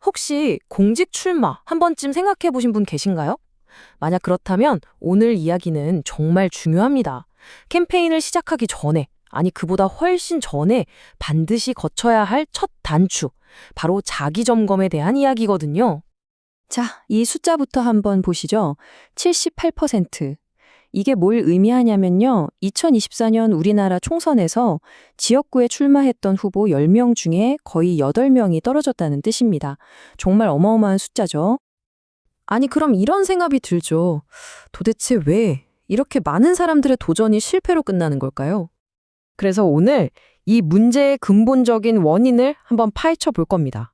혹시 공직 출마 한 번쯤 생각해 보신 분 계신가요? 만약 그렇다면 오늘 이야기는 정말 중요합니다. 캠페인을 시작하기 전에, 아니 그보다 훨씬 전에 반드시 거쳐야 할 첫 단추, 바로 자기 점검에 대한 이야기거든요. 자, 이 숫자부터 한번 보시죠. 78%. 이게 뭘 의미하냐면요. 2024년 우리나라 총선에서 지역구에 출마했던 후보 10명 중에 거의 8명이 떨어졌다는 뜻입니다. 정말 어마어마한 숫자죠. 아니 그럼 이런 생각이 들죠. 도대체 왜 이렇게 많은 사람들의 도전이 실패로 끝나는 걸까요? 그래서 오늘 이 문제의 근본적인 원인을 한번 파헤쳐 볼 겁니다.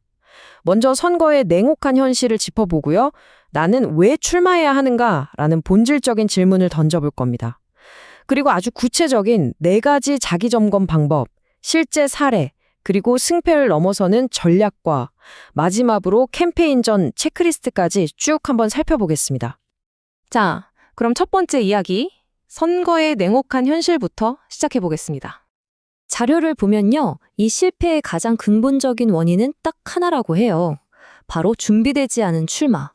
먼저 선거의 냉혹한 현실을 짚어보고요. 나는 왜 출마해야 하는가라는 본질적인 질문을 던져볼 겁니다. 그리고 아주 구체적인 4가지 자기점검 방법, 실제 사례, 그리고 승패를 넘어서는 전략과 마지막으로 캠페인 전 체크리스트까지 쭉 한번 살펴보겠습니다. 자, 그럼 첫 번째 이야기, 선거의 냉혹한 현실부터 시작해 보겠습니다. 자료를 보면요. 이 실패의 가장 근본적인 원인은 딱 하나라고 해요. 바로 준비되지 않은 출마.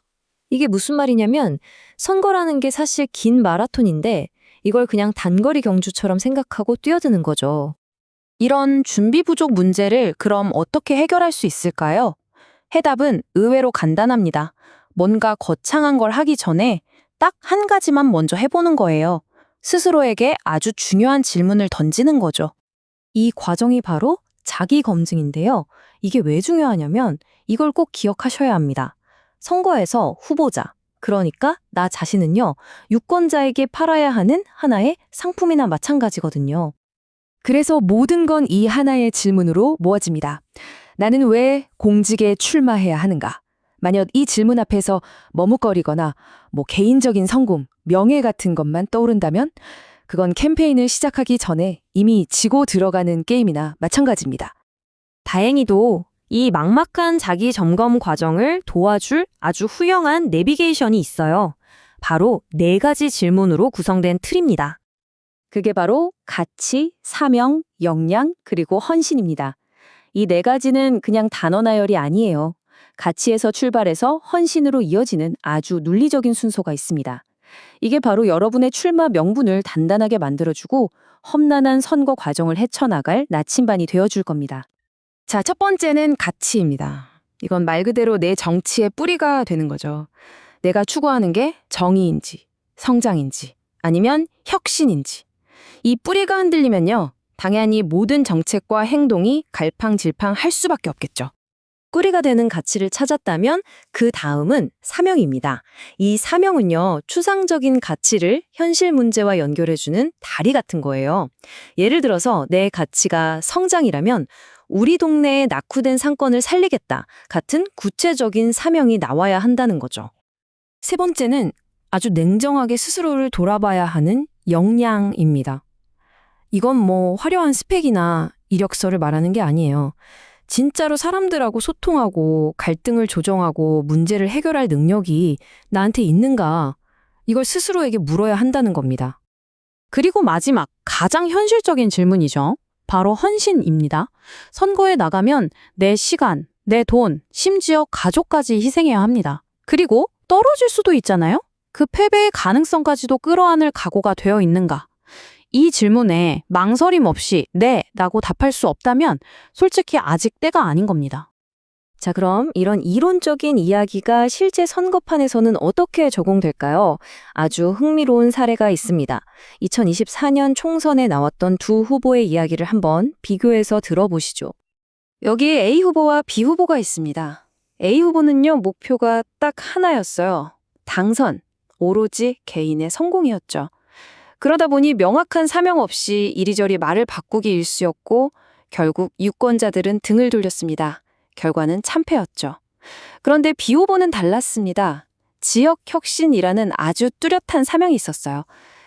이게 무슨 말이냐면 선거라는 게 사실 긴 마라톤인데 이걸 그냥 단거리 경주처럼 생각하고 뛰어드는 거죠. 이런 준비 부족 문제를 그럼 어떻게 해결할 수 있을까요? 해답은 의외로 간단합니다. 뭔가 거창한 걸 하기 전에 딱 한 가지만 먼저 해보는 거예요. 스스로에게 아주 중요한 질문을 던지는 거죠. 이 과정이 바로 자기 검증인데요. 이게 왜 중요하냐면 이걸 꼭 기억하셔야 합니다. 선거에서 후보자, 그러니까 나 자신은요, 유권자에게 팔아야 하는 하나의 상품이나 마찬가지거든요. 그래서 모든 건 이 하나의 질문으로 모아집니다. 나는 왜 공직에 출마해야 하는가? 만약 이 질문 앞에서 머뭇거리거나 개인적인 성공, 명예 같은 것만 떠오른다면 그건 캠페인을 시작하기 전에 이미 지고 들어가는 게임이나 마찬가지입니다. 다행히도 이 막막한 자기 점검 과정을 도와줄 아주 훌륭한 내비게이션이 있어요. 바로 4가지 질문으로 구성된 틀입니다. 그게 바로 가치, 사명, 역량, 그리고 헌신입니다. 이 4가지는 그냥 단어 나열이 아니에요. 가치에서 출발해서 헌신으로 이어지는 아주 논리적인 순서가 있습니다. 이게 바로 여러분의 출마 명분을 단단하게 만들어주고 험난한 선거 과정을 헤쳐나갈 나침반이 되어줄 겁니다. 자, 첫 번째는 가치입니다. 이건 말 그대로 내 정치의 뿌리가 되는 거죠. 내가 추구하는 게 정의인지, 성장인지, 아니면 혁신인지. 이 뿌리가 흔들리면요, 당연히 모든 정책과 행동이 갈팡질팡 할 수밖에 없겠죠. 뿌리가 되는 가치를 찾았다면 그 다음은 사명입니다. 이 사명은요, 추상적인 가치를 현실 문제와 연결해주는 다리 같은 거예요. 예를 들어서 내 가치가 성장이라면 우리 동네의 낙후된 상권을 살리겠다 같은 구체적인 사명이 나와야 한다는 거죠. 세 번째는 아주 냉정하게 스스로를 돌아봐야 하는 역량입니다. 이건 화려한 스펙이나 이력서를 말하는 게 아니에요. 진짜로 사람들하고 소통하고 갈등을 조정하고 문제를 해결할 능력이 나한테 있는가, 이걸 스스로에게 물어야 한다는 겁니다. 그리고 마지막, 가장 현실적인 질문이죠. 바로 헌신입니다. 선거에 나가면 내 시간, 내 돈, 심지어 가족까지 희생해야 합니다. 그리고 떨어질 수도 있잖아요? 그 패배의 가능성까지도 끌어안을 각오가 되어 있는가? 이 질문에 망설임 없이 네 라고 답할 수 없다면 솔직히 아직 때가 아닌 겁니다. 자, 그럼 이런 이론적인 이야기가 실제 선거판에서는 어떻게 적용될까요? 아주 흥미로운 사례가 있습니다. 2024년 총선에 나왔던 두 후보의 이야기를 한번 비교해서 들어보시죠. 여기에 A 후보와 B 후보가 있습니다. A 후보는요, 목표가 딱 하나였어요. 당선, 오로지 개인의 성공이었죠. 그러다 보니 명확한 사명 없이 이리저리 말을 바꾸기 일쑤였고 결국 유권자들은 등을 돌렸습니다. 결과는 참패였죠. 그런데 B 후보는 달랐습니다. 지역 혁신이라는 아주 뚜렷한 사명이 있었어요.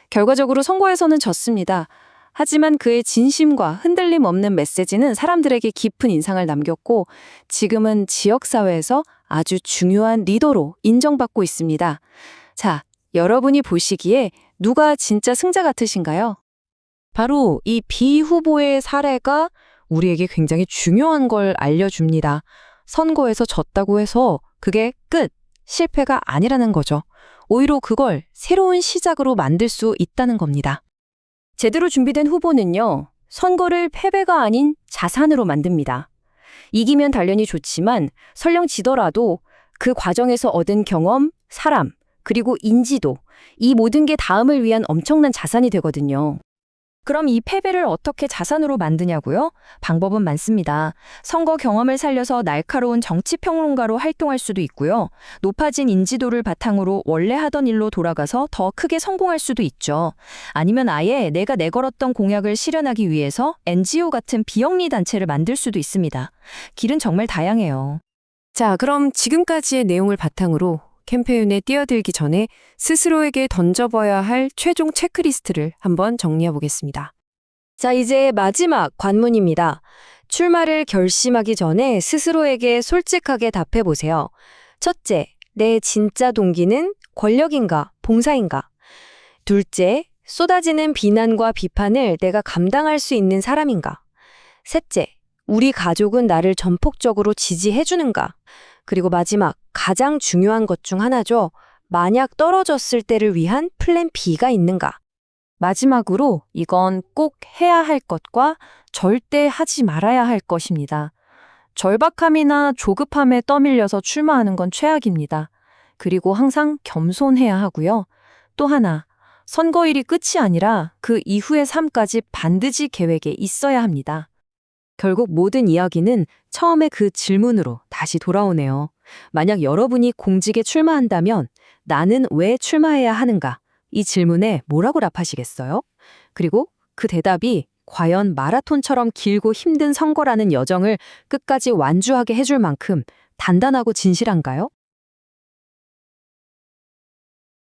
결과적으로 선거에서는 졌습니다. 하지만 그의 진심과 흔들림 없는 메시지는 사람들에게 깊은 인상을 남겼고 지금은 지역사회에서 아주 중요한 리더로 인정받고 있습니다. 자, 여러분이 보시기에 누가 진짜 승자 같으신가요? 바로 이 B 후보의 사례가 우리에게 굉장히 중요한 걸 알려줍니다. 선거에서 졌다고 해서 그게 끝, 실패가 아니라는 거죠. 오히려 그걸 새로운 시작으로 만들 수 있다는 겁니다. 제대로 준비된 후보는요, 선거를 패배가 아닌 자산으로 만듭니다. 이기면 당연히 좋지만 설령 지더라도 그 과정에서 얻은 경험, 사람, 그리고 인지도, 이 모든 게 다음을 위한 엄청난 자산이 되거든요. 그럼 이 패배를 어떻게 자산으로 만드냐고요? 방법은 많습니다. 선거 경험을 살려서 날카로운 정치평론가로 활동할 수도 있고요. 높아진 인지도를 바탕으로 원래 하던 일로 돌아가서 더 크게 성공할 수도 있죠. 아니면 아예 내가 내걸었던 공약을 실현하기 위해서 NGO 같은 비영리 단체를 만들 수도 있습니다. 길은 정말 다양해요. 자, 그럼 지금까지의 내용을 바탕으로 캠페인에 뛰어들기 전에 스스로에게 던져봐야 할 최종 체크리스트를 한번 정리해 보겠습니다. 자, 이제 마지막 관문입니다. 출마를 결심하기 전에 스스로에게 솔직하게 답해 보세요. 첫째, 내 진짜 동기는 권력인가, 봉사인가? 둘째, 쏟아지는 비난과 비판을 내가 감당할 수 있는 사람인가? 셋째, 우리 가족은 나를 전폭적으로 지지해 주는가? 그리고 마지막, 가장 중요한 것 중 하나죠. 만약 떨어졌을 때를 위한 플랜 B가 있는가? 마지막으로 이건 꼭 해야 할 것과 절대 하지 말아야 할 것입니다. 절박함이나 조급함에 떠밀려서 출마하는 건 최악입니다. 그리고 항상 겸손해야 하고요. 또 하나, 선거일이 끝이 아니라 그 이후의 삶까지 반드시 계획에 있어야 합니다. 결국 모든 이야기는 처음에 그 질문으로 다시 돌아오네요. 만약 여러분이 공직에 출마한다면 나는 왜 출마해야 하는가? 이 질문에 뭐라고 답하시겠어요? 그리고 그 대답이 과연 마라톤처럼 길고 힘든 선거라는 여정을 끝까지 완주하게 해줄 만큼 단단하고 진실한가요?